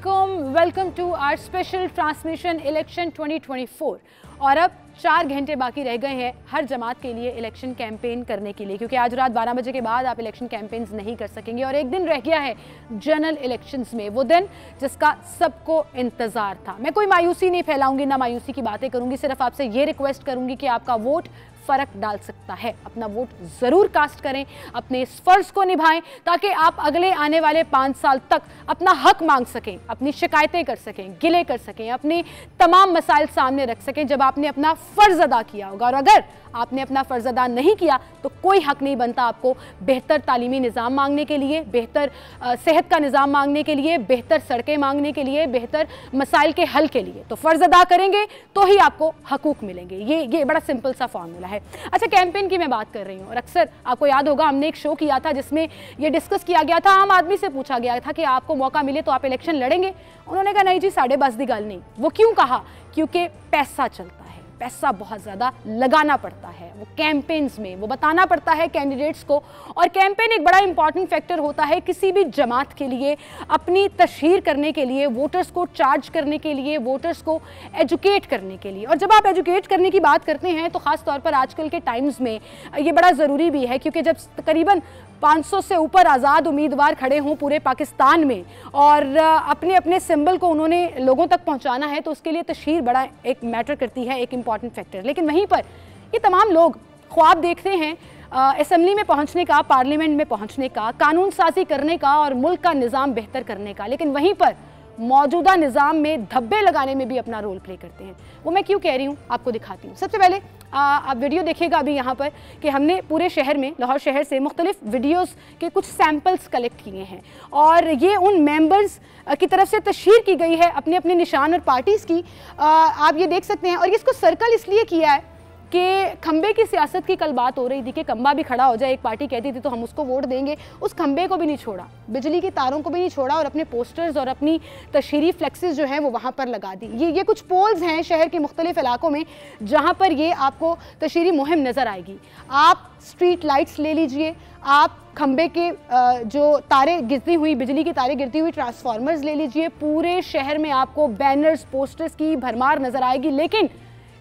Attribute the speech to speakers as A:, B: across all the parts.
A: अस्सलामुअलैकुम, welcome to our special transmission election 2024। और अब 4 घंटे बाकी रह गए हैं हर जमात के लिए इलेक्शन कैंपेन करने के लिए, क्योंकि आज रात 12 बजे के बाद आप इलेक्शन कैंपेन्स नहीं कर सकेंगे। और एक दिन रह गया है जनरल इलेक्शंस में, वो दिन जिसका सबको इंतज़ार था। मैं कोई मायूसी नहीं फैलाऊंगी, ना मायूसी की बातें करूंगी, सिर्फ आपसे ये रिक्वेस्ट करूंगी कि आपका वोट फ़र्क डाल सकता है। अपना वोट ज़रूर कास्ट करें, अपने इस फ़र्ज़ को निभाएं, ताकि आप अगले आने वाले 5 साल तक अपना हक मांग सकें, अपनी शिकायतें कर सकें, गिले कर सकें, अपने तमाम मसाइल सामने रख सकें जब आपने अपना फ़र्ज़ अदा किया होगा। और अगर आपने अपना फ़र्ज़ अदा नहीं किया तो कोई हक नहीं बनता आपको बेहतर तालीमी निज़ाम मांगने के लिए, बेहतर सेहत का निज़ाम मांगने के लिए, बेहतर सड़कें मांगने के लिए, बेहतर मसाइल के हल के लिए। तो फ़र्ज़ अदा करेंगे तो ही आपको हकूक़ मिलेंगे। ये बड़ा सिंपल सा फॉर्मूला है। अच्छा, कैंपेन की मैं बात कर रही हूँ, और अक्सर आपको याद होगा हमने एक शो किया था जिसमें ये डिस्कस किया गया था, आम आदमी से पूछा गया था कि आपको मौका मिले तो आप इलेक्शन लड़ेंगे। उन्होंने कहा नहीं जी, साढ़े बस दी गल नहीं। वो क्यों कहा? क्योंकि पैसा चलता है, पैसा बहुत ज़्यादा लगाना पड़ता है वो कैंपेन्स में, वो बताना पड़ता है कैंडिडेट्स को। और कैंपेन एक बड़ा इंपॉर्टेंट फैक्टर होता है किसी भी जमात के लिए, अपनी तशहीर करने के लिए, वोटर्स को चार्ज करने के लिए, वोटर्स को एजुकेट करने के लिए। और जब आप एजुकेट करने की बात करते हैं तो ख़ास तौर पर आजकल के टाइम्स में ये बड़ा ज़रूरी भी है, क्योंकि जब तकरीबन 500 से ऊपर आज़ाद उम्मीदवार खड़े हों पूरे पाकिस्तान में और अपने अपने सिंबल को उन्होंने लोगों तक पहुंचाना है, तो उसके लिए तशहीर बड़ा एक मैटर करती है, एक इम्पॉर्टेंट फैक्टर। लेकिन वहीं पर ये तमाम लोग ख्वाब देखते हैं असेंबली में पहुंचने का, पार्लियामेंट में पहुंचने का, कानून साजी करने का और मुल्क का निज़ाम बेहतर करने का, लेकिन वहीं पर मौजूदा निज़ाम में धब्बे लगाने में भी अपना रोल प्ले करते हैं। वो मैं क्यों कह रही हूँ आपको दिखाती हूँ। सबसे पहले आप वीडियो देखिएगा अभी यहाँ पर कि हमने पूरे शहर में, लाहौर शहर से मुख्तलिफ वीडियोस के कुछ सैम्पल्स कलेक्ट किए हैं, और ये उन मेंबर्स की तरफ से तशहीर की गई है अपने अपने निशान और पार्टीज़ की। आप ये देख सकते हैं। और इसको सर्कल इसलिए किया है कि खंबे की सियासत की कल बात हो रही थी कि खंबा भी खड़ा हो जाए, एक पार्टी कहती थी तो हम उसको वोट देंगे। उस खंबे को भी नहीं छोड़ा, बिजली की तारों को भी नहीं छोड़ा, और अपने पोस्टर्स और अपनी तशहीरी फ्लेक्सेस जो हैं वो वहाँ पर लगा दी। ये कुछ पोल्स हैं शहर के मुख्तलिफ इलाकों में जहाँ पर ये आपको तशहीरी मुहिम नज़र आएगी। आप स्ट्रीट लाइट्स ले लीजिए, आप खंबे के जो तारे गिरती हुई, बिजली की तारें गिरती हुई ट्रांसफार्मर्स ले लीजिए, पूरे शहर में आपको बैनर्स, पोस्टर्स की भरमार नज़र आएगी। लेकिन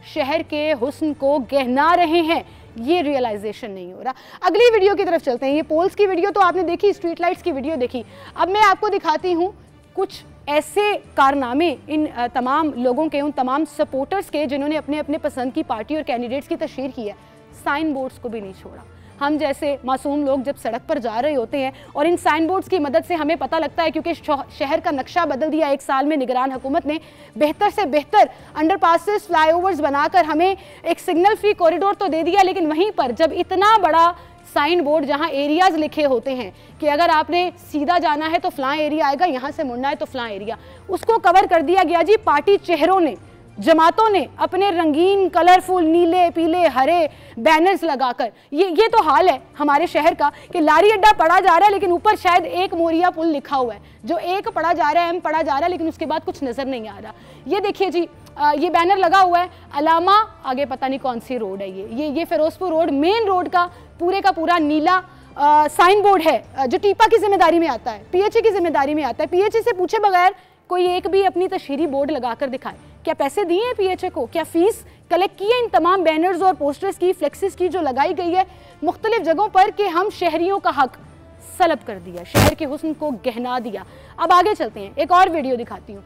A: शहर के हुस्न को गहना रहे हैं, ये रियलाइजेशन नहीं हो रहा। अगली वीडियो की तरफ चलते हैं। ये पोल्स की वीडियो तो आपने देखी, स्ट्रीट लाइट्स की वीडियो देखी। अब मैं आपको दिखाती हूँ कुछ ऐसे कारनामे इन तमाम लोगों के, उन तमाम सपोर्टर्स के जिन्होंने अपने अपने पसंद की पार्टी और कैंडिडेट्स की तशहीर की है। साइन बोर्ड्स को भी नहीं छोड़ा। हम जैसे मासूम लोग जब सड़क पर जा रहे होते हैं, और इन साइन बोर्ड्स की मदद से हमें पता लगता है, क्योंकि शहर का नक्शा बदल दिया 1 साल में निगरान हुकूमत ने, बेहतर से बेहतर अंडरपासेस, फ्लाईओवर्स बनाकर हमें एक सिग्नल फ्री कॉरिडोर तो दे दिया। लेकिन वहीं पर जब इतना बड़ा साइन बोर्ड जहां एरियाज लिखे होते हैं कि अगर आपने सीधा जाना है तो फलां एरिया आएगा, यहाँ से मुड़ना है तो फलां एरिया, उसको कवर कर दिया गया जी पार्टी चेहरों ने, जमातों ने अपने रंगीन कलरफुल नीले पीले हरे बैनर्स लगाकर। ये तो हाल है हमारे शहर का कि लारी अड्डा पढ़ा जा रहा है लेकिन ऊपर शायद एक मोरिया पुल लिखा हुआ है, जो एक पढ़ा जा रहा है, एम पढ़ा जा रहा है, लेकिन उसके बाद कुछ नज़र नहीं आ रहा। ये देखिए जी, ये बैनर लगा हुआ है अलामा, आगे पता नहीं कौन सी रोड है, ये फिरोजपुर रोड, मेन रोड का पूरा नीला साइन बोर्ड है जो टीपा की जिम्मेदारी में आता है, पीएचई की जिम्मेदारी में आता है। पीएचई से पूछे बगैर कोई एक भी अपनी तशहीरी बोर्ड लगाकर दिखाए। क्या पैसे दिए हैं पीएचए को? क्या फीस कलेक्ट की है इन तमाम बैनर्स और पोस्टर्स की, फ्लेक्सेस की जो लगाई गई है मुख्तलिफ जगहों पर कि हम शहरियों का हक सलब कर दिया, शहर के हुस्न को गहना दिया। अब आगे चलते हैं, एक और वीडियो दिखाती हूँ।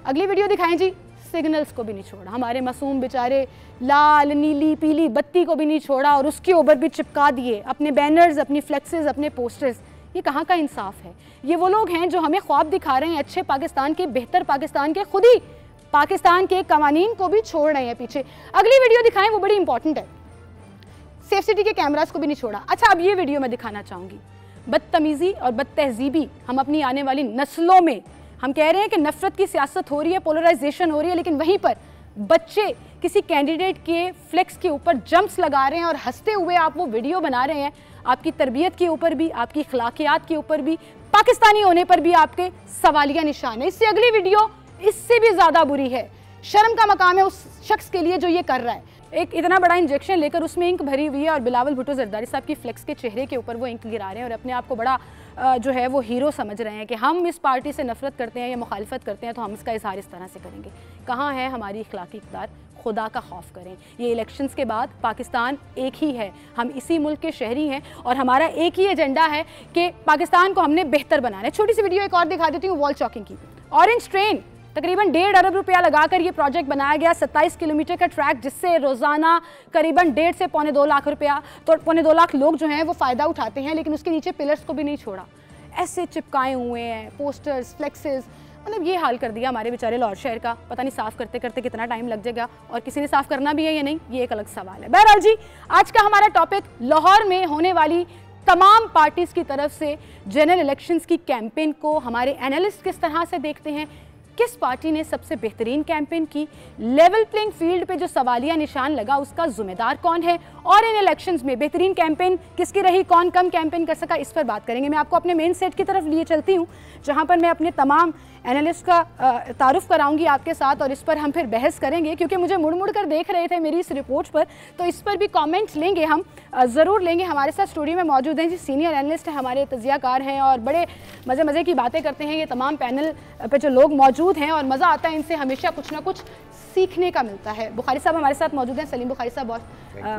A: अगली वीडियो दिखाएं जी। सिग्नल्स को भी नहीं छोड़ा, हमारे मासूम बेचारे लाल नीली पीली बत्ती को भी नहीं छोड़ा, और उसके ऊपर भी चिपका दिए अपने बैनर्स, अपनी फ्लेक्सेस, अपने पोस्टर्स। ये कहाँ का इंसाफ है? ये वो लोग हैं जो हमें ख्वाब दिखा रहे हैं अच्छे पाकिस्तान के, बेहतर पाकिस्तान के, खुद ही पाकिस्तान के कवानीन को भी छोड़ रहे हैं पीछे। अगली वीडियो दिखाएं, वो बड़ी इंपॉर्टेंट है। सेफ सिटी के कैमरास को भी नहीं छोड़ा। अच्छा, अब ये वीडियो मैं दिखाना चाहूँगी। बदतमीज़ी और बदतहजीबी हम अपनी आने वाली नस्लों में, हम कह रहे हैं कि नफरत की सियासत हो रही है, पोलराइजेशन हो रही है, लेकिन वहीं पर बच्चे किसी कैंडिडेट के फ्लेक्स के ऊपर जंप्स लगा रहे हैं और हंसते हुए आप वो वीडियो बना रहे हैं। आपकी तरबियत के ऊपर भी, आपकी अखलाकियात के ऊपर भी, पाकिस्तानी होने पर भी आपके सवालिया निशान है। इससे अगली वीडियो इससे भी ज़्यादा बुरी है। शर्म का मकाम है उस शख्स के लिए जो ये कर रहा है। एक इतना बड़ा इंजेक्शन लेकर उसमें इंक भरी हुई है और बिलावल भुट्टो जरदारी साहब की फ्लेक्स के चेहरे के ऊपर वो इंक गिरा रहे हैं और अपने आप को बड़ा जो है वो हीरो समझ रहे हैं कि हम इस पार्टी से नफरत करते हैं या मुखालफत करते हैं तो हम इसका इजहार इस तरह से करेंगे। कहाँ है हमारी इखलाकी इक़्तिदार? खुदा का खौफ करें। ये इलेक्शंस के बाद पाकिस्तान एक ही है, हम इसी मुल्क के शहरी हैं और हमारा एक ही एजेंडा है कि पाकिस्तान को हमने बेहतर बनाना है। छोटी सी वीडियो एक और दिखा देती हूँ वॉल चॉकिंग की। ऑरेंज ट्रेन तकरीबन 1.5 अरब रुपया लगाकर ये प्रोजेक्ट बनाया गया, 27 किलोमीटर का ट्रैक, जिससे रोज़ाना करीबन 1.5 से पौने 2 लाख रुपया, तो पौने 2 लाख लोग जो हैं वो फ़ायदा उठाते हैं। लेकिन उसके नीचे पिलर्स को भी नहीं छोड़ा, ऐसे चिपकाए हुए हैं पोस्टर्स, फ्लेक्सेस, मतलब ये हाल कर दिया हमारे बेचारे लाहौर शहर का। पता नहीं साफ़ करते करते कितना टाइम लग जाएगा और किसी ने साफ़ करना भी है या नहीं, ये एक अलग सवाल है। बहरहाल जी, आज का हमारा टॉपिक लाहौर में होने वाली तमाम पार्टीज़ की तरफ से जनरल इलेक्शंस की कैंपेन को हमारे एनालिस्ट किस तरह से देखते हैं, किस पार्टी ने सबसे बेहतरीन कैंपेन की, लेवल प्लेइंग फील्ड पे जो सवालिया निशान लगा उसका जिम्मेदार कौन है, और इन इलेक्शंस में बेहतरीन कैंपेन किसकी रही, कौन कम कैंपेन कर सका, इस पर बात करेंगे। मैं आपको अपने मेन सेट की तरफ लिए चलती हूँ जहाँ पर मैं अपने तमाम एनालिस्ट का तारुफ कराऊंगी आपके साथ और इस पर हम फिर बहस करेंगे, क्योंकि मुझे मुड़ मुड़ कर देख रहे थे मेरी इस रिपोर्ट पर, तो इस पर भी कमेंट्स लेंगे हम, ज़रूर लेंगे। हमारे साथ स्टूडियो में मौजूद हैं जी, सीनियर एनालिस्ट हैं, हमारे तजियाकार हैं और बड़े मज़े की बातें करते हैं। ये तमाम पैनल पे जो लोग मौजूद हैं और मज़ा आता है इनसे, हमेशा कुछ ना कुछ सीखने का मिलता है। बुखारी साहब हमारे साथ मौजूद हैं, सलीम बुखारी साहब बहुत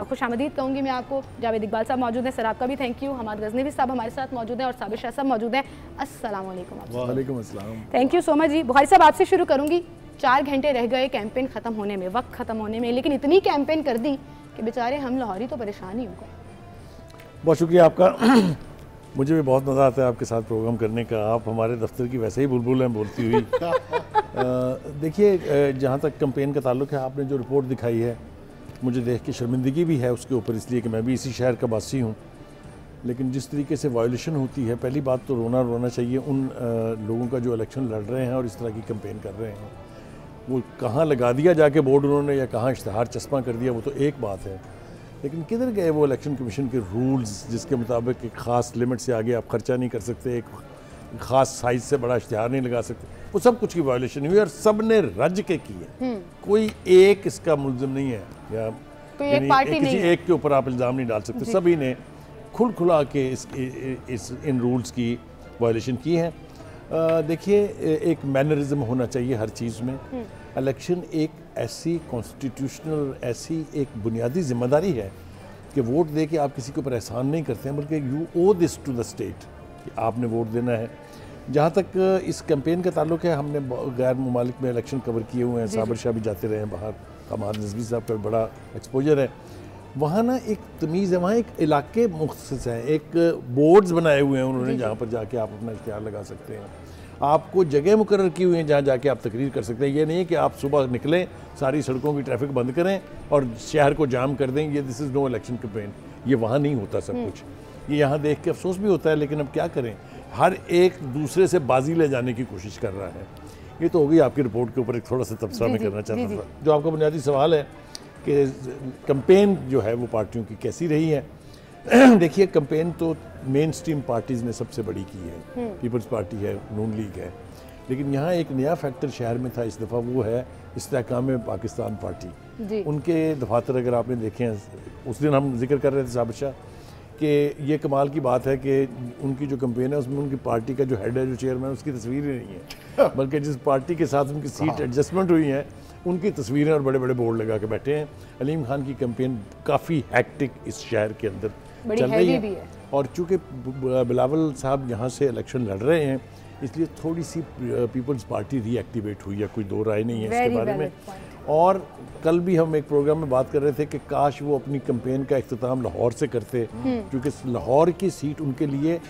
A: खुशामदीद कहूँगी मैं आपको, जावेद इकबाल साहब मौजूद हैं, सर आपका भी थैंक यू, हमाद गजनवी साहब हमारे साथ मौजूद हैं और साबिर शाह साहब मौजूद हैं। अस्सलाम वालेकुम।
B: वालेकुम अस्सलाम।
A: थैंक यू सो मच जी। बुखारी साहब आपसे शुरू करूँगी। 4 घंटे रह गए कैंपेन ख़त्म होने में, वक्त ख़त्म होने में, लेकिन इतनी कैंपेन कर दी कि बेचारे हम लाहौरी तो परेशान ही हो गए।
B: बहुत शुक्रिया आपका। मुझे भी बहुत मज़ा आता है आपके साथ प्रोग्राम करने का। आप हमारे दफ्तर की वैसे ही बुलबुल हैं बोलती हुई। देखिए, जहाँ तक कैंपेन का ताल्लुक है, आपने जो रिपोर्ट दिखाई है मुझे देख के शर्मिंदगी भी है उसके ऊपर, इसलिए कि मैं भी इसी शहर का वासी हूँ। लेकिन जिस तरीके से वायोलेशन होती है, पहली बात तो रोना चाहिए उन लोगों का जो इलेक्शन लड़ रहे हैं और इस तरह की कैंपेन कर रहे हैं। वो कहाँ लगा दिया जाके बोर्ड उन्होंने या कहाँ इश्तहार चस्पा कर दिया, वो तो एक बात है, लेकिन किधर गए वो इलेक्शन कमीशन के रूल्स जिसके मुताबिक एक ख़ास लिमिट से आगे आप खर्चा नहीं कर सकते, एक ख़ास साइज़ से बड़ा इश्तहार नहीं लगा सकते, वो सब कुछ की वायोलेशन हुई और सब ने रज के की है। कोई एक इसका मुलजिम नहीं है या किसी एक के ऊपर आप इल्ज़ाम नहीं डाल सकते, सभी ने खुला के इन रूल्स की वायोलेशन की है। देखिए, एक मैनरिज्म होना चाहिए हर चीज़ में। इलेक्शन एक ऐसी कॉन्स्टिट्यूशनल, ऐसी एक बुनियादी जिम्मेदारी है कि वोट दे के आप किसी के ऊपर एहसान नहीं करते हैं, बल्कि you owe this to the state कि आपने वोट देना है। जहाँ तक इस कैंपेन का ताल्लुक है, हमने गैर ममालिक में इलेक्शन कवर किए हुए हैं, साबिर शाह भी जाते रहे हैं बाहर, हमाद नज़वी साहब का बड़ा एक्सपोजर है। वहाँ ना एक तमीज़ है, वहाँ एक इलाके मुख्तस हैं, एक बोर्ड्स बनाए हुए हैं उन्होंने जहाँ पर जाके आप अपना इश्तिहार लगा सकते हैं। आपको जगह मुकर्रर की हुई है जहाँ जाके आप तकरीर कर सकते हैं। ये नहीं है कि आप सुबह निकलें, सारी सड़कों की ट्रैफिक बंद करें और शहर को जाम कर दें, ये this is no election campaign. ये वहाँ नहीं होता सब कुछ। ये यहाँ देख के अफसोस भी होता है, लेकिन अब क्या करें, हर एक दूसरे से बाजी ले जाने की कोशिश कर रहा है। ये तो होगी आपकी रिपोर्ट के ऊपर एक थोड़ा सा तबसरा मैं करना चाहता था। जो आपका बुनियादी सवाल है कि कैंपेन जो है वो पार्टियों की कैसी रही है। देखिए, कैंपेन तो मेन स्ट्रीम पार्टीज़ ने सबसे बड़ी की है, पीपल्स पार्टी है, नून लीग है, लेकिन यहाँ एक नया फैक्टर शहर में था इस दफ़ा, वो है इस्तेहकाम पाकिस्तान पार्टी। उनके दफातर अगर आपने देखे हैं, उस दिन हम जिक्र कर रहे थे साबिर शाह कि ये कमाल की बात है कि उनकी जो कैंपेन है उसमें उनकी पार्टी का जो हेड है, जो चेयरमैन, उसकी तस्वीर ही नहीं है, बल्कि जिस पार्टी के साथ उनकी सीट एडजस्टमेंट हुई है उनकी तस्वीरें और बड़े बड़े बोर्ड लगा के बैठे हैं। अलीम खान की कैंपेन काफ़ी हैक्टिक इस शहर के अंदर चल रही है और चूँकि बिलावल साहब यहाँ से इलेक्शन लड़ रहे हैं, इसलिए थोड़ी सी पीपल्स पार्टी रीएक्टिवेट हुई है, कोई दो राय नहीं है इसके बारे में। और कल भी हम एक प्रोग्राम में बात कर रहे थे कि काश वो अपनी कैंपेन का इख्तिताम लाहौर से करते, क्योंकि लाहौर की सीट उनके लिए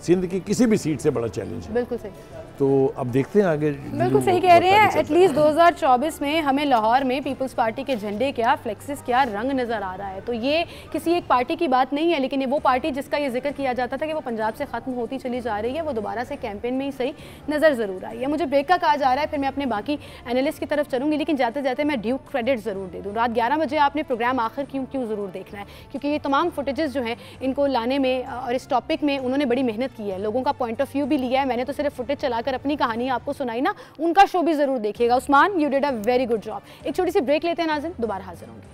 B: सिंध की किसी भी सीट से बड़ा चैलेंज है।
A: बिल्कुल सही।
B: तो अब देखते हैं आगे।
A: बिल्कुल सही कह रहे हैं। एटलीस्ट 2024 में हमें लाहौर में पीपल्स पार्टी के झंडे क्या, फ्लेक्सेस क्या, रंग नज़र आ रहा है। तो ये किसी एक पार्टी की बात नहीं है, लेकिन ये वो पार्टी जिसका ये जिक्र किया जाता था कि वो पंजाब से ख़त्म होती चली जा रही है, वो दोबारा से कैंपेन में ही सही नज़र ज़रूर आई है। मुझे ब्रेक का कहा जा रहा है, फिर मैं अपने बाकी एनालिस्ट की तरफ चलूँगी, लेकिन जाते जाते मैं ड्यू क्रेडिट ज़रूर दे दूँ। रात 11 बजे आपने प्रोग्राम आखिर क्यों ज़रूर देखना है, क्योंकि ये तमाम फुटेजेस जो हैं इनको लाने में और इस टॉपिक में उन्होंने बड़ी मेहनत की है, लोगों का पॉइंट ऑफ व्यू भी लिया है। मैंने तो सिर्फ फुटेज चलाकर अपनी कहानी आपको सुनाई ना, उनका शो भी जरूर देखिएगा। Usman, you did a very good job. एक छोटी सी ब्रेक लेते हैं नाज़रीन, दोबारा हाजिर होंगे।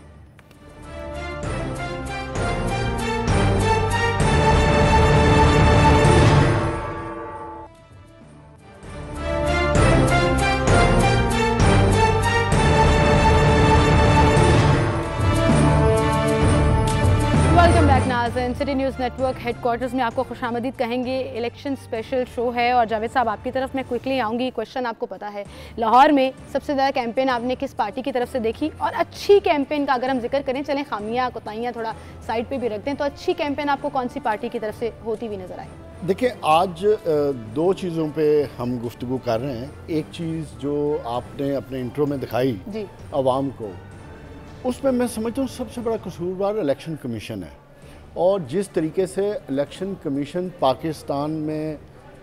A: नाज़रीन, सिटी न्यूज़ नेटवर्क हेडक्वार्टर्स में आपको खुशामदीद कहेंगे। इलेक्शन स्पेशल शो है और जावेद साहब आपकी तरफ मैं क्विकली आऊँगी। क्वेश्चन आपको पता है, लाहौर में सबसे ज़्यादा कैंपेन आपने किस पार्टी की तरफ से देखी? और अच्छी कैंपेन का अगर हम जिक्र करें, चलें खामियाँ कोताहियाँ थोड़ा साइड पर भी रखते हैं, तो अच्छी कैंपेन आपको कौन सी पार्टी की तरफ से होती हुई नज़र आई?
C: देखिए, आज दो चीज़ों पे हम गुफ्तगू कर रहे हैं। एक चीज़ जो आपने अपने इंट्रो में दिखाई जी आवाम को, उसमें मैं समझता हूँ सबसे बड़ा कसूरवार इलेक्शन कमीशन है। और जिस तरीके से इलेक्शन कमीशन पाकिस्तान में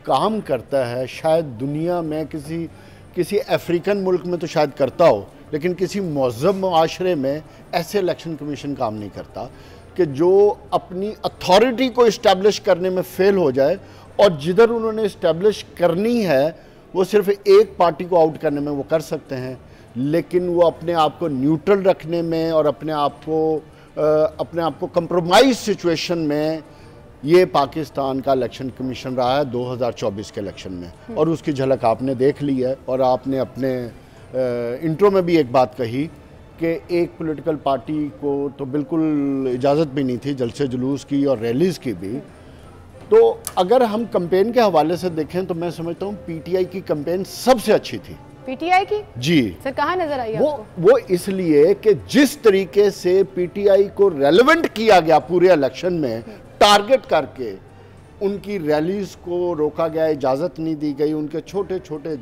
C: काम करता है, शायद दुनिया में किसी अफ्रीकन मुल्क में तो शायद करता हो, लेकिन किसी महज़ब मुआशरे में ऐसे इलेक्शन कमीशन काम नहीं करता कि जो अपनी अथॉरिटी को इस्टेब्लिश करने में फ़ेल हो जाए, और जिधर उन्होंने इस्टेब्लिश करनी है वो सिर्फ एक पार्टी को आउट करने में वो कर सकते हैं, लेकिन वो अपने आप को न्यूट्रल रखने में और अपने आप को कंप्रोमाइज़ सिचुएशन में, ये पाकिस्तान का इलेक्शन कमीशन रहा है 2024 के इलेक्शन में। और उसकी झलक आपने देख ली है। और आपने अपने इंट्रो में भी एक बात कही कि एक पॉलिटिकल पार्टी को तो बिल्कुल इजाज़त भी नहीं थी जलसे जुलूस की और रैलीज़ की भी। तो अगर हम कैंपेन के हवाले से देखें तो मैं समझता हूँ पीटीआई की कैंपेन सबसे अच्छी थी।
A: पीटीआई की? जी
C: सर,
A: कहाँ नजर आई आपको?
C: वो इसलिए कि जिस तरीके से पीटीआई को रेलेवेंट किया गया पूरे इलेक्शन में, टारगेट करके उनकी रैलीज को रोका गया, इजाज़त नहीं दी गई, उनके छोटे छोटे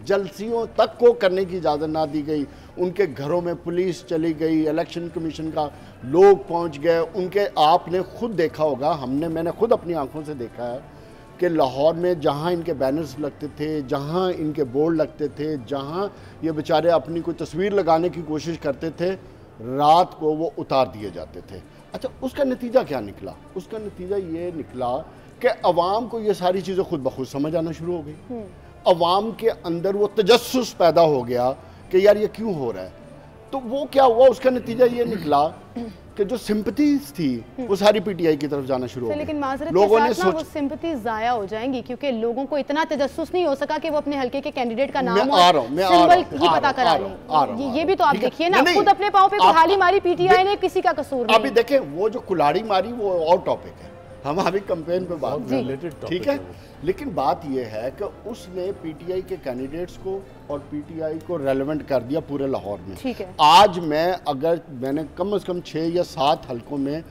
C: जलसियों तक को करने की इजाज़त ना दी गई, उनके घरों में पुलिस चली गई, इलेक्शन कमीशन का लोग पहुंच गए उनके। आपने खुद देखा होगा, मैंने खुद अपनी आंखों से देखा है कि लाहौर में जहाँ इनके बैनर्स लगते थे, जहाँ इनके बोर्ड लगते थे, जहाँ ये बेचारे अपनी कोई तस्वीर लगाने की कोशिश करते थे, रात को वो उतार दिए जाते थे। अच्छा, उसका नतीजा क्या निकला? उसका नतीजा ये निकला कि अवाम को ये सारी चीज़ें खुद ब खुद समझ आना शुरू हो गई। अवाम के अंदर वो तजस्सुस पैदा हो गया कि यार ये क्यों हो रहा है। तो वो क्या हुआ, उसका नतीजा ये निकला कि जो सिंपथीज थी वो सारी पीटीआई की तरफ जाना शुरू हो गई।
A: लेकिन माजरत लोगों ने वो सिंपथीज जाया हो जाएंगी क्योंकि लोगों को इतना तजस्सुस नहीं हो सका कि वो अपने हल्के के कैंडिडेट का नाम और सिंबल ही पता करा लें। ये भी तो आप देखिए ना, खुद अपने पांव पे कुल्हाड़ी मारी पीटीआई ने, किसी का कसूर नहीं।
C: अभी देखें, वो जो कुल्हाड़ी मारी वो और टॉपिक है, हम अभी कैंपेन पे बात रिलेटेड, ठीक है। लेकिन बात यह है कि उसने पीटीआई के कैंडिडेट्स को और पीटीआई को रेलेवेंट कर दिया पूरे लाहौर में।
A: ठीक है।
C: आज मैंने कम से कम 6 या 7 हलकों में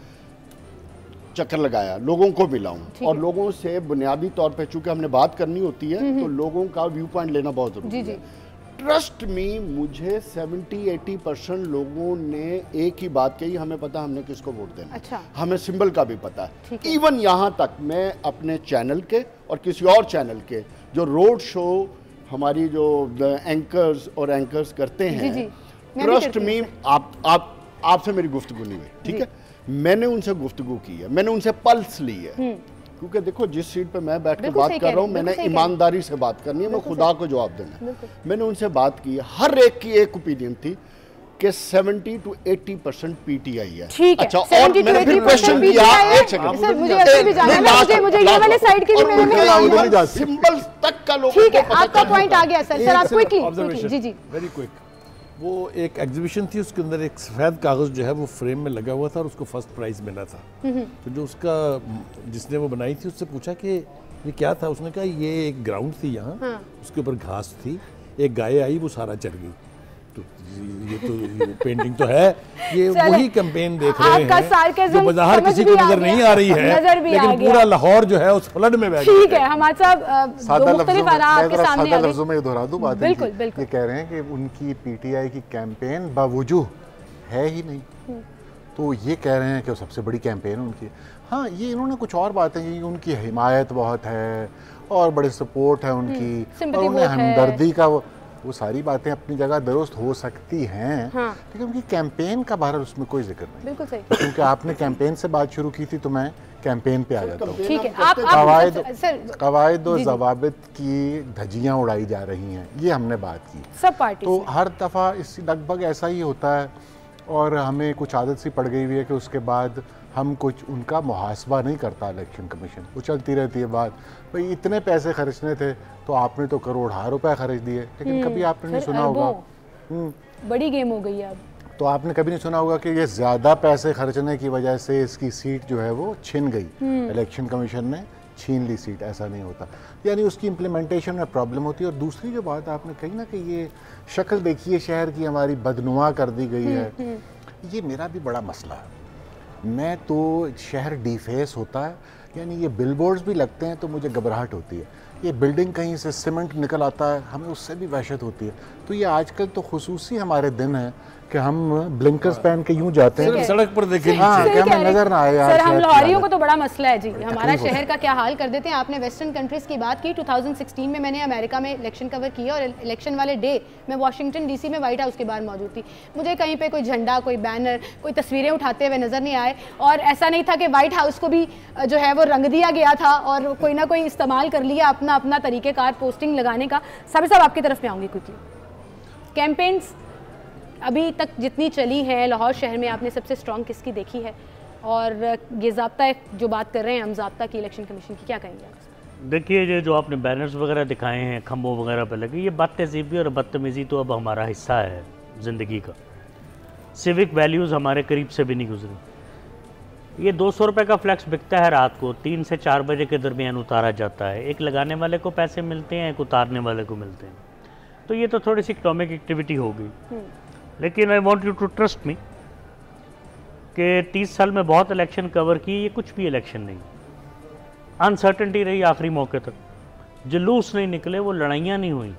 C: चक्कर लगाया, लोगों को मिला हूं और लोगों से बुनियादी तौर पे चूंकि हमने बात करनी होती है तो लोगों का व्यू पॉइंट लेना बहुत जरूरी है। ट्रस्ट मी, मुझे 70-80% लोगों ने एक ही बात कही, हमें पता हमने किसको वोट देना।
A: अच्छा।
C: हमें सिंबल का भी पता है। इवन यहाँ तक मैं अपने चैनल के और किसी और चैनल के जो रोड शो हमारी जो एंकर्स करते हैं, ट्रस्ट मी, आपसे मेरी गुफ्तगू नहीं हुई, ठीक है, मैंने उनसे गुफ्तगू की है, मैंने उनसे पल्स ली है। क्योंकि देखो, जिस सीट पे मैं बैठ कर बात कर रहा हूँ, मैंने ईमानदारी से बात करनी है, मैं खुदा को जवाब देना है। मैंने उनसे बात की, हर एक की एक ओपिनियन थी कि 70-80% पीटीआई है।
A: अच्छा,
C: और मैंने फिर क्वेश्चन किया, एक सेकंड, सिंबल तक का लोगों को
A: आपका पॉइंट आ गया सर। आप क्विकली, जी जी,
B: वेरी क्विक। वो एक एग्जीबिशन थी, उसके अंदर एक सफ़ेद कागज़ जो है वो फ्रेम में लगा हुआ था और उसको फर्स्ट प्राइज़ मिला था। तो जो जिसने वो बनाई थी उससे पूछा कि ये क्या था, उसने कहा ये एक ग्राउंड थी यहाँ, उसके ऊपर घास थी, एक गाय आई वो सारा चढ़ गई। तो ये पेंटिंग तो है, ये वही कैंपेन देख रहे हैं जो बाहर किसी को नजर नहीं आ रही है, लेकिन पूरा लाहौर जो है उस फ्लड में बैठ गया।
A: ठीक है, हमारे साहब सादा
D: लफ्जों में दोहरा दूं बात, बिल्कुल बिल्कुल, ये कह रहे हैं कि उनकी पीटीआई की कैंपेन बावजूद है ही नहीं, तो ये कह रहे हैं कि सबसे बड़ी कैंपेन उनकी। हाँ, ये इन्होंने कुछ और बातें की, उनकी हिमायत बहुत है और बड़े सपोर्ट है उनकी, और उन्हें हमदर्दी का वो सारी बातें अपनी जगह दुरुस्त हो सकती हैं। लेकिन उनकी कैंपेन का बाहर उसमें कोई जिक्र नहीं।
A: बिल्कुल सही।
D: क्योंकि आपने कैंपेन से बात शुरू की थी तो मैं कैंपेन पे आ जाता हूँ।
A: ठीक है,
D: कवायद और जवाबित की धज्जियाँ उड़ाई जा रही हैं, ये हमने बात की
A: सब पार्टी।
D: तो हर दफ़ा इस लगभग ऐसा ही होता है और हमें कुछ आदत सी पड़ गई हुई है कि उसके बाद हम कुछ उनका मुहासबा नहीं करता इलेक्शन कमीशन, वो चलती रहती है बात, भाई इतने पैसे खर्चने थे तो आपने तो करोड़ों रुपए खर्च दिए, लेकिन कभी आपने नहीं सुना होगा
A: बड़ी गेम हो गई है अब।
D: तो आपने कभी नहीं सुना होगा कि ये ज़्यादा पैसे खर्चने की वजह से इसकी सीट जो है वो छिन गई, इलेक्शन कमीशन ने छीन ली सीट, ऐसा नहीं होता। यानी उसकी इम्प्लीमेंटेशन में प्रॉब्लम होती है। और दूसरी जो बात आपने कही ना कि ये शक्ल देखिए शहर की हमारी बदनुमा कर दी गई है, ये मेरा भी बड़ा मसला है। मैं तो शहर डिफेस होता है, यानी ये बिलबोर्ड्स भी लगते हैं तो मुझे घबराहट होती है। ये बिल्डिंग कहीं से सीमेंट निकल आता है, हमें उससे भी वहशत होती है। तो ये आजकल तो खुसूसी हमारे दिन है कि हम ब्लिंकर्स पहन के यूं जाते हैं,
B: सड़क पर देखें,
D: हाँ, कि हमें नजर ना आए।
A: सर, हम लाहौरियों को तो बड़ा मसला है जी, हमारा शहर का क्या हाल कर देते हैं। आपने वेस्टर्न कंट्रीज की बात की, 2016 में मैंने अमेरिका में इलेक्शन कवर किया और इलेक्शन वाले डे मैं वाशिंगटन डीसी में व्हाइट हाउस के बाहर मौजूद थी। मुझे कहीं पे कोई झंडा, कोई बैनर, कोई तस्वीरें उठाते हुए नजर नहीं आए। और ऐसा नहीं था कि व्हाइट हाउस को भी जो है वो रंग दिया गया था और कोई ना कोई इस्तेमाल कर लिया अपना अपना तरीक़ेकार पोस्टिंग लगाने का। साबिर साहब, आपकी तरफ में आऊँगी क्विकली। कैंपेन्स अभी तक जितनी चली है लाहौर शहर में, आपने सबसे स्ट्रॉन्ग किसकी देखी है? और ये ज़ाब्ता जो बात कर रहे हैं हम ज़ाब्ता की इलेक्शन कमीशन की, क्या कहेंगे आप?
E: देखिए, ये जो आपने बैनर्स वगैरह दिखाए हैं, खम्भों वगैरह पे लगे, ये बदतहजीबी और बदतमीज़ी तो अब हमारा हिस्सा है ज़िंदगी का। सिविक वैल्यूज़ हमारे करीब से भी नहीं गुजरे। ये 200 रुपये का फ्लैक्स बिकता है, रात को 3 से 4 बजे के दरमियान उतारा जाता है। एक लगाने वाले को पैसे मिलते हैं, एक उतारने वाले को मिलते हैं। तो ये तो थोड़ी सी इकनॉमिक एक्टिविटी हो गई। लेकिन I want you to trust me कि 30 साल में बहुत इलेक्शन कवर की, ये कुछ भी इलेक्शन नहीं। अनसर्टेनिटी रही आखिरी मौके तक, जुलूस नहीं निकले, वो लड़ाइयाँ नहीं हुई,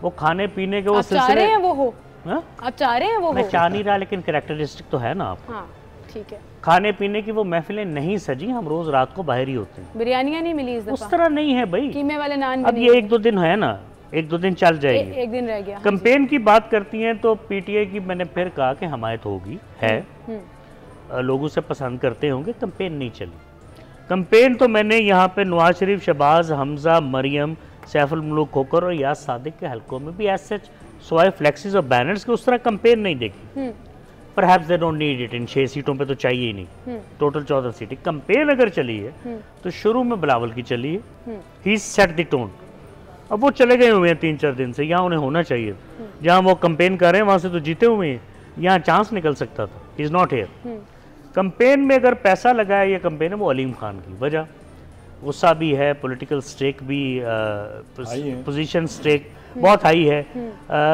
E: वो खाने पीने के वो
A: सिलसिले हैं, वो हो आप चाह रहे हैं वो
E: मैं
A: हो?
E: चाह नहीं रहा, लेकिन कैरेक्टरिस्टिक तो है ना आप।
A: हाँ, ठीक है।
E: खाने पीने की वो महफिलें नहीं सजी, हम रोज रात को बाहर ही होते हैं।
A: बिरयानियाँ नहीं मिली इस दफा?
E: उस तरह नहीं है भाई,
A: कीमे वाले नान।
E: अब ये 1-2 दिन है ना, 1-2 दिन चल जाएगी।
A: एक दिन रह गया।
E: कंपेन की बात करती हैं तो पीटीआई की मैंने फिर कहा कि हमायत होगी, है, लोगों से पसंद करते होंगे। कंपेन नहीं चली। कंपेन तो मैंने यहाँ पे नवाज शरीफ, शहबाज, हमजा, मरियम, सैफुल मुल्क खोकर और याद सादिक के हलकों में भी ऐसे सवाए फ्लैक्सीज और बैनर्स के उस तरह कंपेन नहीं देखी। Perhaps they don't need it, इन 6 सीटों पे तो चाहिए ही नहीं, टोटल 14 सीटें। कंपेन अगर चली है तो शुरू में बिलावल की चली है, ही सेट द टोन। अब वो चले गए हुए हैं 3-4 दिन से, यहाँ उन्हें होना चाहिए। जहाँ वो कंपेन कर रहे हैं वहाँ से तो जीते हुए हैं, यहाँ चांस निकल सकता था। He is not here. Campaign में अगर पैसा लगा है, ये कंपेन है वो अलीम खान की वजह, गुस्सा भी है, पॉलिटिकल स्टेक भी, पोजीशन स्टेक बहुत हाई है,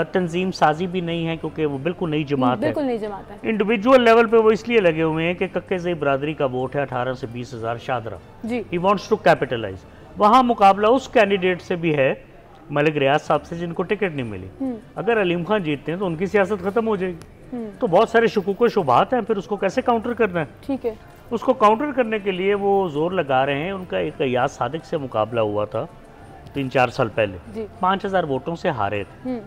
E: तंजीम साजी भी नहीं है क्योंकि वो बिल्कुल नई जमात है,
A: बिल्कुल नई जमात है।
E: इंडिविजुअल लेवल पे वो इसलिए लगे हुए हैं कि कक्के बरादरी का वोट है 18 से 20 हज़ार Shahdara, he wants to capitalise. वहाँ मुकाबला उस कैंडिडेट से भी है, मलिक रियाज साहब से, जिनको टिकट नहीं मिली। अगर अलीम खान जीतते हैं तो उनकी सियासत खत्म हो जाएगी। तो बहुत सारे शुकूक व शुबहात हैं, फिर उसको कैसे काउंटर करना है? ठीक है, उसको काउंटर करने के लिए वो जोर लगा रहे हैं। उनका एक याद सादिक से मुकाबला हुआ था 3-4 साल पहले, 5000 वोटों से हारे थे।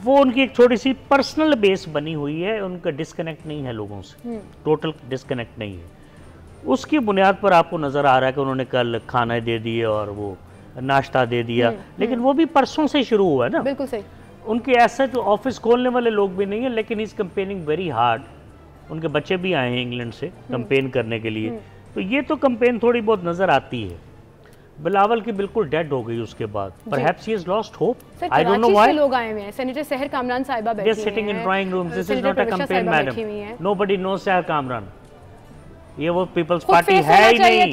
E: वो उनकी एक छोटी सी पर्सनल बेस बनी हुई है, उनका डिस्कनेक्ट नहीं है लोगों से, टोटल डिस्कनेक्ट नहीं है। उसकी बुनियाद पर आपको नजर आ रहा है कि उन्होंने कल खाना दे दिए और वो नाश्ता दे दिया, लेकिन वो भी परसों से शुरू हुआ है ना। बिल्कुल सही। उनके ऐसे तो ऑफिस खोलने वाले लोग भी नहीं है, लेकिन इज कंपेनिंग वेरी हार्ड। उनके बच्चे भी आए हैं इंग्लैंड से कंपेन करने के लिए, तो ये तो कंपेन थोड़ी बहुत नजर आती है। बिलावल की बिल्कुल डेड हो गई उसके बाद, perhaps he has lost hope. I don't know why. लोग आए हुए हैं, सेनेटर सहर कामरान साहिबा बैठी हैं, they sitting in drawing rooms, this is not a campaign madam, nobody knows Sahar Kamran. ये वो पीपल्स पार्टी है ही नहीं।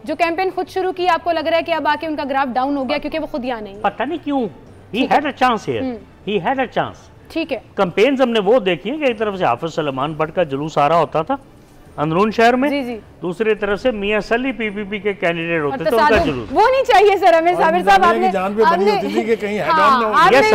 E: जो कैंपेन खुद शुरू की, आपको लग रहा है कि अब आके उनका ग्राफ डाउन हो गया क्योंकि वो खुद यहाँ नहीं, पता नहीं क्यों। He had a chance here, he had a chance. ठीक है, कैंपेन्स हमने वो देखी है कि एक तरफ से हाफिज सलमान भट्ट का जुलूस आ रहा होता था अंदरून शहर में, जी। दूसरी तरफ से मियां सली पीपीपी के कैंडिडेट होते थे, उनका जुलूस वो नहीं चाहिए सर हमें। साबिर साहब, आपने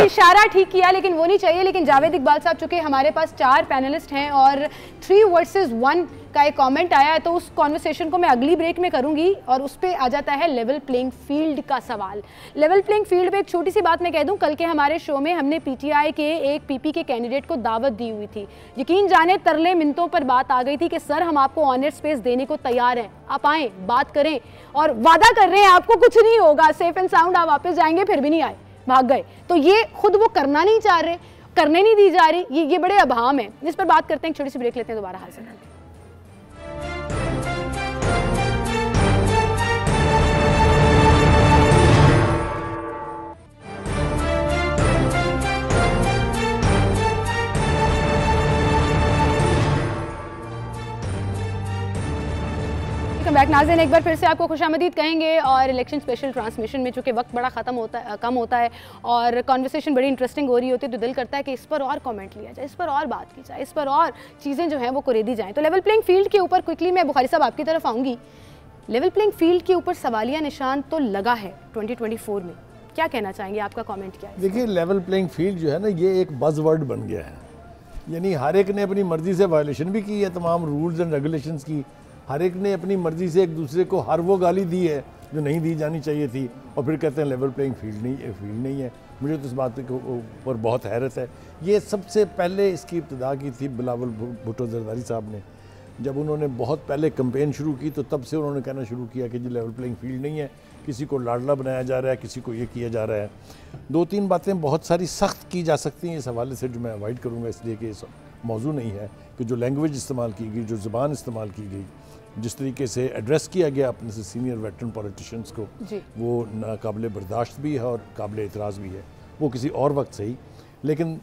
E: इशारा ठीक किया, लेकिन वो नहीं चाहिए। लेकिन जावेद इकबाल साहब, चूंकि हमारे पास 4 पैनलिस्ट हैं और 3 वर्सेस 1 का एक कमेंट आया है, तो उस कॉन्वर्सेशन को मैं अगली ब्रेक में करूंगी। और उस पे आ जाता है लेवल प्लेइंग फील्ड का सवाल। लेवल प्लेइंग फील्ड पे एक छोटी सी बात मैं कह दूं, कल के हमारे शो में हमने पीटीआई के एक पीपी के कैंडिडेट को दावत दी हुई थी। यकीन जाने तरले मिनटों पर बात आ गई थी कि सर हम आपको ऑनर स्पेस देने को तैयार हैं, आप आएँ बात करें, और वादा कर रहे हैं आपको कुछ नहीं होगा, सेफ एंड साउंड आप वापस जाएंगे। फिर भी नहीं आए, भाग गए। तो ये खुद वो करना नहीं चाह रहे, करने नहीं दी जा रही, ये बड़े अभाम है। इस पर बात करते हैं, छोटी सी ब्रेक लेते हैं, दोबारा हाजिर हैं।
A: बैक नाज़रीन, एक बार फिर से आपको खुशामदीद कहेंगे और इलेक्शन स्पेशल ट्रांसमिशन में चूँकि वक्त बड़ा कम होता है और कॉन्वर्सेशन बड़ी इंटरेस्टिंग हो रही होती है, तो दिल करता है कि इस पर और कमेंट लिया जाए, इस पर और बात की जाए, इस पर और चीज़ें जो हैं वो कुरेदी जाएँ। तो लेवल प्लेइंग फील्ड के ऊपर क्विकली मैं बुखारी साहब आपकी तरफ आऊँगी। लेवल प्लेइंग फील्ड के ऊपर सवालिया निशान तो लगा है 2024 में, क्या कहना चाहेंगे, आपका कॉमेंट क्या है?
B: देखिए, लेवल प्लेइंग फील्ड जो है ना, ये एक बज़वर्ड बन गया है। यानी हर एक ने अपनी मर्ज़ी से वायलेशन भी की है तमाम रूल्स एंड रेगुलेशंस की, हर एक ने अपनी मर्ज़ी से एक दूसरे को हर वो गाली दी है जो नहीं दी जानी चाहिए थी, और फिर कहते हैं लेवल प्लेइंग फील्ड नहीं है। मुझे तो इस बात के ऊपर बहुत हैरत है। ये सबसे पहले इसकी इब्तिदा की थी बिलावल भुट्टो ज़रदारी साहब ने, जब उन्होंने बहुत पहले कैंपेन शुरू की, तो तब से उन्होंने कहना शुरू किया कि जी लेवल प्लेइंग फील्ड नहीं है, किसी को लाडला बनाया जा रहा है, किसी को ये किया जा रहा है। दो तीन बातें बहुत सारी सख्त की जा सकती हैं इस हवाले से, जो मैं अवॉइड करूँगा इसलिए कि इस मौजू नहीं है, कि जो लैंग्वेज इस्तेमाल की गई, जो ज़ुबान इस्तेमाल की गई, जिस तरीके से एड्रेस किया गया अपने से सीनियर वेटरन पॉलिटिशियंस को, वो नाकाबिले बर्दाश्त भी है और काबिले एतराज़ भी है, वो किसी और वक्त सही। लेकिन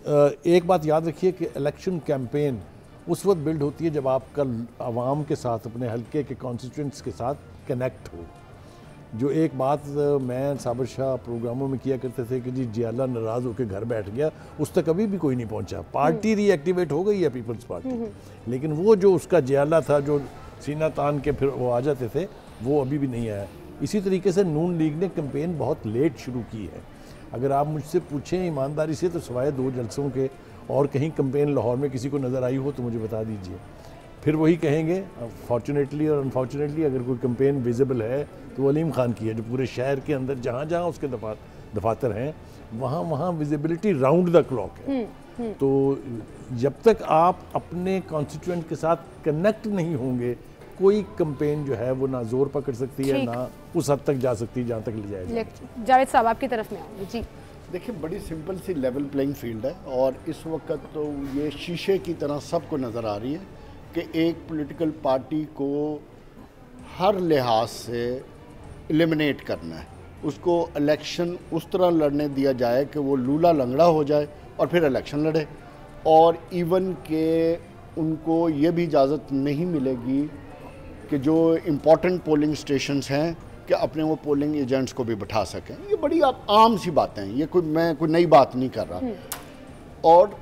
B: एक बात याद रखिए कि इलेक्शन कैंपेन उस वक्त बिल्ड होती है जब आपका आवाम के साथ, अपने हल्के के कॉन्स्टिट्यूएंट्स के साथ कनेक्ट हो। जो एक बात मैं साबिर शाह प्रोग्रामों में किया करते थे कि जी जियाला नाराज़ होकर घर बैठ गया, उस तक अभी भी कोई नहीं पहुंचा। पार्टी रीएक्टिवेट हो गई है, पीपल्स पार्टी, लेकिन वो जो उसका जियाला था, जो सीना तान के फिर वो आ जाते थे, वो अभी भी नहीं आया। इसी तरीके से नून लीग ने कैंपेन बहुत लेट शुरू की है। अगर आप मुझसे पूछें ईमानदारी से, तो सिवाय 2 जलसों के और कहीं कैंपेन लाहौर में किसी को नज़र आई हो तो मुझे बता दीजिए। फिर वही कहेंगे, फॉर्चुनेटली और अनफॉर्चुनेटली, अगर कोई कैंपेन विजिबल है तो वलीम खान की है, जो पूरे शहर के अंदर जहाँ जहाँ उसके दफातर हैं, वहाँ वहाँ विजिबिलिटी राउंड द क्लॉक है। तो जब तक आप अपने कॉन्स्टिट्यूएंट के साथ कनेक्ट नहीं होंगे, कोई कैंपेन जो है वो ना जोर पकड़ सकती है, ना उस हद तक जा सकती है जहाँ तक ले जाएगी।
A: जावेद साहब आपकी तरफ में आऊँगी जी।
C: देखिए, बड़ी सिंपल सी लेवल प्लेइंग फील्ड है, और इस वक्त तो ये शीशे की तरह सबको नज़र आ रही है कि एक पॉलिटिकल पार्टी को हर लिहाज से एलिमिनेट करना है, उसको इलेक्शन उस तरह लड़ने दिया जाए कि वो लूला लंगड़ा हो जाए और फिर इलेक्शन लड़े, और इवन के उनको ये भी इजाज़त नहीं मिलेगी कि जो इम्पोर्टेंट पोलिंग स्टेशंस हैं कि अपने वो पोलिंग एजेंट्स को भी बैठा सकें। ये बड़ी आम सी बातें हैं, ये मैं कोई नई बात नहीं कर रहा, और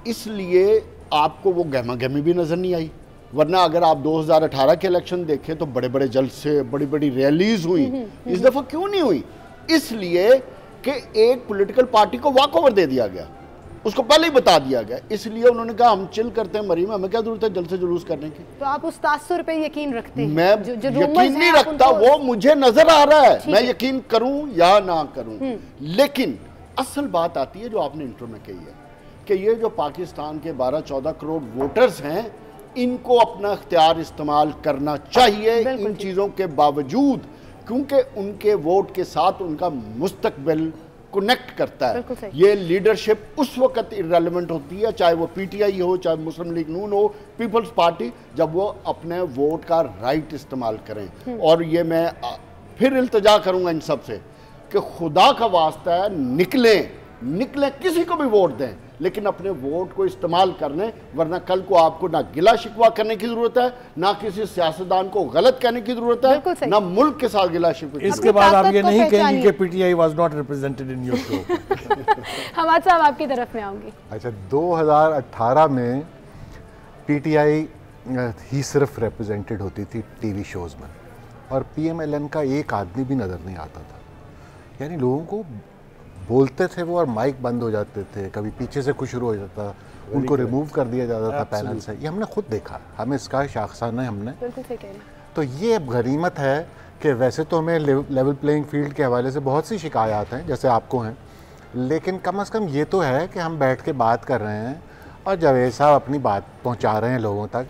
C: इसलिए आपको वो गहमा गहमी भी नज़र नहीं आई। वरना अगर आप 2018 के इलेक्शन देखें तो बड़े बड़े जलसे, बड़ी बड़ी रैलीज हुई। इस दफ़ा क्यों नहीं हुई? इसलिए कि एक पॉलिटिकल पार्टी को वॉक ओवर दे दिया गया, उसको पहले ही बता दिया गया। इसलिए उन्होंने कहा हम चिल करते हैं मरीम, हमें क्या जरूरत है जलसे जुलूस करने की।
A: तो आप उस तासुर पे यकीन रखते हैं?
C: मैं यकीन नहीं रखता, वो मुझे नजर आ रहा है, मैं यकीन करूं या ना करूं। लेकिन असल बात आती है जो आपने इंट्रो में कही है कि ये जो पाकिस्तान के 12-14 करोड़ वोटर्स हैं, इनको अपना इख्तियार इस्तेमाल करना चाहिए इन चीज़ों के बावजूद, क्योंकि उनके वोट के साथ उनका मुस्तकबिल कनेक्ट करता है। ये लीडरशिप उस वक्त इररेलेवेंट होती है, चाहे वो पीटीआई हो, चाहे मुस्लिम लीग नून हो, पीपल्स पार्टी, जब वो अपने वोट का राइट इस्तेमाल करें। और ये मैं फिर इल्तिजा करूंगा इन सब से कि खुदा का वास्ता है, निकलें, किसी को भी वोट दें, लेकिन अपने वोट को इस्तेमाल करने, वरना कल को आपको ना गिला शिकवा करने की जरूरत है, ना किसी सियासतदान को गलत कहने की जरूरत है, ना मुल्क के साथ गिला शिकवा।
B: इसके बाद आप ये नहीं कहेंगे कि PTI was not represented in your show.
A: Hammad साहब आपकी तरफ में आऊंगी।
D: अच्छा, 2018 में पीटीआई ही सिर्फ रिप्रेजेंटेड होती थी टीवी शोज में, और पीएमएलएन का एक आदमी भी नजर नहीं आता था। यानी लोगों को बोलते थे वो और माइक बंद हो जाते थे, कभी पीछे से कुछ शुरू हो जाता, उनको रिमूव कर दिया जाता था पैनल से। ये हमने खुद देखा, हमें इसका शाखसाना है हमने। तो ये गनीमत है कि वैसे तो हमें लेवल प्लेइंग फील्ड के हवाले से बहुत सी शिकायत हैं, जैसे आपको हैं, लेकिन कम से कम ये तो है कि हम बैठ के बात कर रहे हैं और जावेद साहब अपनी बात पहुँचा रहे हैं लोगों तक।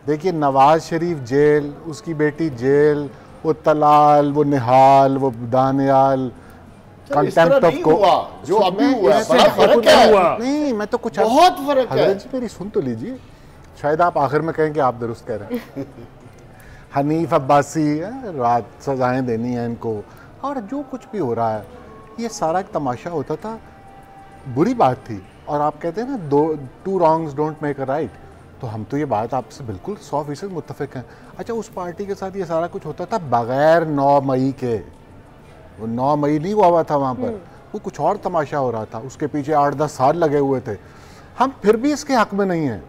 D: देखिए, नवाज शरीफ जेल, उसकी बेटी जेल, वो तलाल, वो निहाल, वो दानियाल, कंटेम्प्ट ऑफ कोर्ट जो अभी हुआ, बड़ा फर्क है। नहीं, मैं तो कुछ बहुत फर्क है। मेरी सुन तो लीजिए, शायद आप आखिर में कहें कि आप दुरुस्त कह रहे हैं। हनीफ अब्बासी, रात सजाएं देनी है इनको, और जो कुछ भी हो रहा है, ये सारा एक तमाशा होता था, बुरी बात थी। और आप कहते हैं ना, 2 wrongs don't make a right, तो हम तो ये बात आपसे बिल्कुल 100% मुत्तफिक हैं। अच्छा, उस पार्टी के साथ ये सारा कुछ होता था बगैर 9 मई के, वो 9 मई नहीं हुआ था वहाँ पर, वो कुछ और तमाशा हो रहा था, उसके पीछे 8-10 साल लगे हुए थे। हम फिर भी इसके हक में नहीं हैं।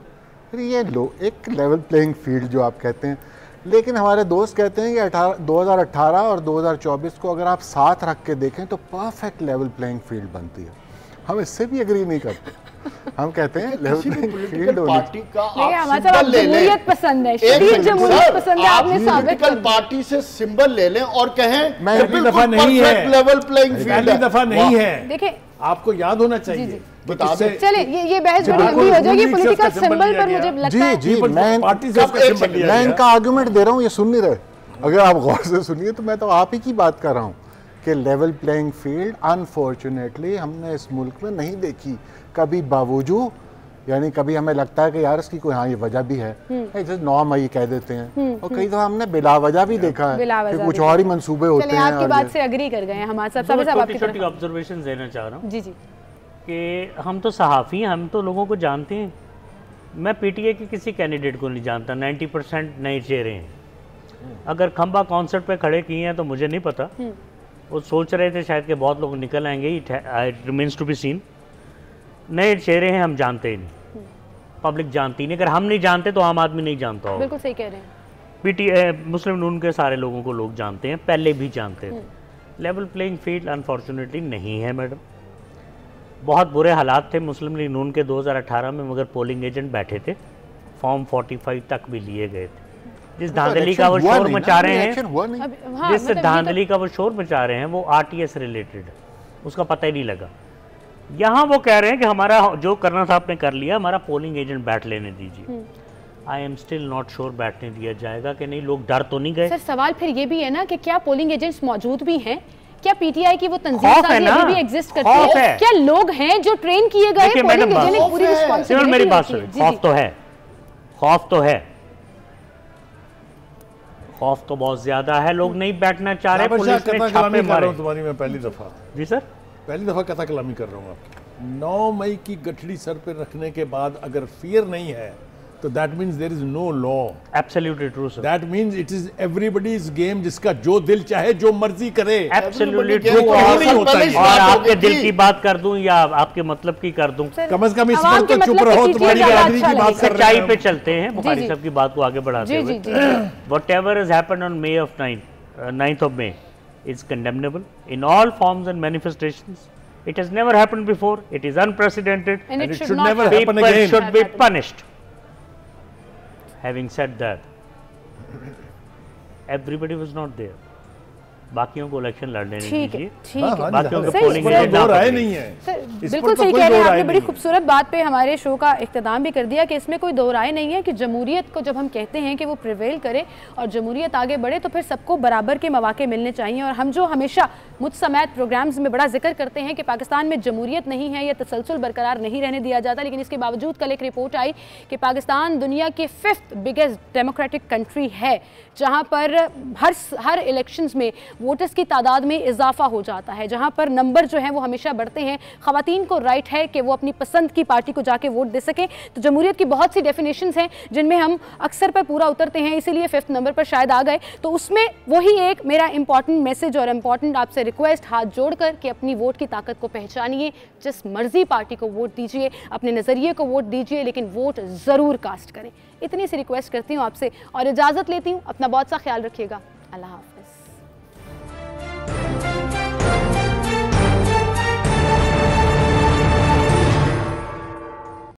D: फिर ये एक लेवल प्लेइंग फील्ड जो आप कहते हैं, लेकिन हमारे दोस्त कहते हैं कि 2018 और 2024 को अगर आप साथ रख के देखें तो परफेक्ट लेवल प्लेइंग फील्ड बनती है। हम इससे भी एग्री नहीं करते। हम कहते हैं लेवल प्लेइंग फील्ड
C: पार्टी का
A: आप जमहूरियत पसंद है, शदीद जमहूरियत पसंद है, आपने साबित कर
C: पार्टी से सिंबल ले लें और कहें
B: मैं पहली दफा नहीं है,
C: लेवल प्लेइंग फील्ड
B: पहली दफा नहीं है।
A: देखिए
B: आपको याद होना चाहिए।
A: चले ये बहस बड़ी लंबी हो जाएगी पॉलिटिकल सिंबल पर, मुझे लगता है।
D: जी, मैं इनका आर्गुमेंट दे रहा हूँ, ये सुन नहीं रहे। अगर आप गौर से सुनिए तो मैं तो आप ही की बात कर रहा हूँ कि लेवल प्लेइंग फील्ड अनफॉर्चुनेटली हमने इस मुल्क में नहीं देखी कभी, बावजूद यानी कभी हमें लगता है कि यार इसकी कोई हाँ ये वजह भी है, जैसे 9 मई कह देते हैं, और कई दफा हमने बिला वजह भी देखा है कि कुछ और ही मंसूबे होते हैं।
A: आपकी बात से एग्री कर गए हैं हमारे साहब। आपकी
E: छोटी ऑब्जर्वेशन देना चाह रहा हूँ
A: जी जी
E: कि हम तो सहाफ़ी हैं, हम तो लोगों को जानते हैं। मैं पीटीआई के किसी कैंडिडेट को नहीं जानता, 90% नए चेहरे हैं। अगर खंबा कॉन्सर्ट पे खड़े किए हैं तो मुझे नहीं पता, वो सोच रहे थे शायद कि बहुत लोग निकल आएंगे, it remains to be seen. नए चेहरे हैं, हम जानते ही नहीं, पब्लिक जानती नहीं। अगर हम नहीं जानते तो आम आदमी नहीं जानता होगा।
A: बिल्कुल सही कह रहे हैं।
E: पीटीआई मुस्लिम नून के सारे लोगों को लोग जानते हैं, पहले भी जानते थे। लेवल प्लेइंग फील्ड अनफॉर्चुनेटली नहीं है मैडम। बहुत बुरे हालात थे मुस्लिम लीग नून के 2018 में, मगर पोलिंग एजेंट बैठे थे, फॉर्म 45 तक भी लिए गए थे। जिस धांधली का वो शोर मचा रहे हैं, जिस धांधली का वो शोर मचा रहे हैं वो आरटीएस रिलेटेड, उसका पता ही नहीं लगा। यहाँ वो कह रहे हैं कि हमारा जो करना था आपने कर लिया, हमारा पोलिंग एजेंट बैठ लेने दीजिए। I am still not sure बैठने दिया जाएगा कि नहीं। लोग डर तो नहीं गए?
A: सर सवाल फिर ये भी है ना कि क्या पोलिंग एजेंट्स मौजूद भी हैं? क्या पीटीआई की वो तंजीम अभी भी एग्जिस्ट करती है? क्या लोग हैं जो ट्रेन किए गए पोलिंग एजेंट पूरी रिस्पांसिबिलिटी?
E: मेरी बात सुनिए, खौफ तो है, खौफ तो है, खौफ तो बहुत ज्यादा है। लोग नहीं बैठना चाह रहे, पुलिस ने छापे मारे।
B: तुम्हारी मैं पहली दफा
E: जी सर,
B: पहली दफा कथा कलामी कर रहा हूँ आपकी। 9 मई की गठड़ी सर पे रखने के बाद अगर फियर नहीं है तो that means there is no law.
E: Absolutely true sir.
B: That means it is everybody's game, जिसका जो दिल चाहे जो मर्जी करे।
E: Absolutely true. और आपके दिल की बात कर दूं या आपके मतलब की कर दूं,
B: कम से कम इस पर तो चुप रहो, तुम्हारी बिरादरी की बात कर रहे
E: सच्चाई
B: हैं।
E: पे चलते हैं, बुखारी साहब की बात को आगे बढ़ाते हुए। Whatever has happened on May of 9th of May is condemnable in all forms and manifestations. It has never happened before. It is unprecedented,
A: and it should never
B: happen again.
E: People should be punished. Having said that, everybody was not there. बाकियों को election लड़ने नहीं दीजिए, बाकियों के polling agent
B: दो राय नहीं है।
A: बिल्कुल सही कह रहे हैं आपने। बड़ी खूबसूरत बात पे हमारे शो का इख्तिताम भी कर दिया कि इसमें कोई दो राय नहीं है कि जमहूरियत को जब हम कहते हैं कि वो प्रिवेल करे और जमहूरियत आगे बढ़े तो फिर सबको बराबर के मौके मिलने चाहिए। और हम जो हमेशा मुझ समेत प्रोग्राम्स में बड़ा जिक्र करते हैं कि पाकिस्तान में जमहूरियत नहीं है, यह तसलसल बरकरार नहीं रहने दिया जाता, लेकिन इसके बावजूद कल एक रिपोर्ट आई कि पाकिस्तान दुनिया की 5th बिगेस्ट डेमोक्रेटिक कंट्री है, जहाँ पर हर इलेक्शंस में वोटर्स की तादाद में इजाफा हो जाता है, जहाँ पर नंबर जो है वो हमेशा बढ़ते हैं। ख़वातीन को राइट है कि वो अपनी पसंद की पार्टी को जाके वोट दे सकें। तो जमहूरियत की बहुत सी डेफिनेशंस हैं जिनमें हम अक्सर पर पूरा उतरते हैं, इसीलिए 5th नंबर पर शायद आ गए। तो उसमें वही एक मेरा इंपॉर्टेंट मैसेज और इंपॉर्टेंट आपसे रिक्वेस्ट, हाथ जोड़कर कि अपनी वोट की ताकत को पहचानिए, जिस मर्जी पार्टी को वोट दीजिए, अपने नज़रिए को वोट दीजिए, लेकिन वोट ज़रूर कास्ट करें। इतनी सी रिक्वेस्ट करती हूँ आपसे और इजाज़त लेती हूँ। अपना बहुत सा ख्याल रखिएगा। अल्लाह हाफ़िज़।